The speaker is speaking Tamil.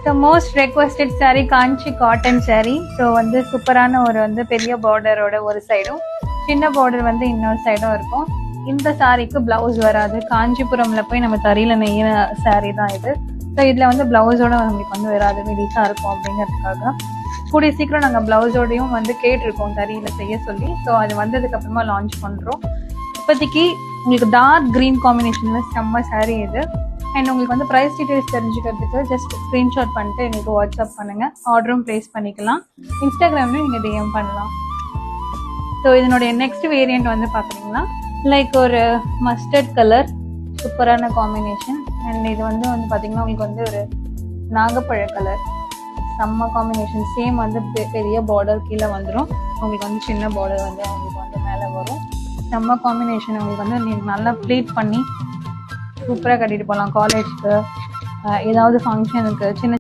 The most requested saree Kanchi cotton saree. So வந்து சூப்பரான ஒரு வந்து பெரிய பார்டரோட ஒரு சைடும் சின்ன பார்டர் வந்து இன்னொரு சைடும் இருக்கும். இந்த சாரீக்கு பிளவுஸ் வராது. காஞ்சிபுரம்ல போய் நம்ம தறியில நெய்யின saree தான் இது. ஸோ இதுல வந்து பிளவுஸோட நம்மளுக்கு வந்து வராது, மெலிசா இருக்கும் அப்படிங்கிறதுக்காக கூடிய சீக்கிரம் நாங்கள் பிளவுஸோடையும் வந்து கேட்டிருக்கோம் தறியில செய்ய சொல்லி. ஸோ அது வந்ததுக்கு அப்புறமா லான்ச் பண்றோம். இப்போதைக்கு உங்களுக்கு டார்க் கிரீன் காம்பினேஷன்ல செம்ம saree இது. அண்ட் உங்களுக்கு வந்து ப்ரைஸ் டீடைல்ஸ் தெரிஞ்சுக்கிறதுக்கு ஜஸ்ட் ஸ்க்ரீன்ஷாட் பண்ணிட்டு எங்களுக்கு வாட்ஸ்அப் பண்ணுங்க. ஆர்டரும் ப்ளேஸ் பண்ணிக்கலாம். இன்ஸ்டாகிராம்லையும் நீங்கள் டிஎம் பண்ணலாம். ஸோ இதனுடைய நெக்ஸ்ட் வேரியண்ட் வந்து பார்க்குறீங்கன்னா லைக் ஒரு மஸ்டர்ட் கலர், சூப்பரான காம்பினேஷன். அண்ட் இது வந்து பார்த்தீங்கன்னா உங்களுக்கு வந்து ஒரு நாகப்பழ கலர், செம்ம காம்பினேஷன். சேம் வந்து பெரிய பார்டர் கீழே வந்துடும், உங்களுக்கு வந்து சின்ன பார்டர் வந்து உங்களுக்கு வந்து மேலே வரும். செம்ம காம்பினேஷன். உங்களுக்கு வந்து நீங்கள் நல்லா ப்ளீட் பண்ணி சூப்பராக கட்டிட்டு போகலாம். காலேஜ்க்கு ஏதாவது ஃபங்க்ஷனுக்கு சின்ன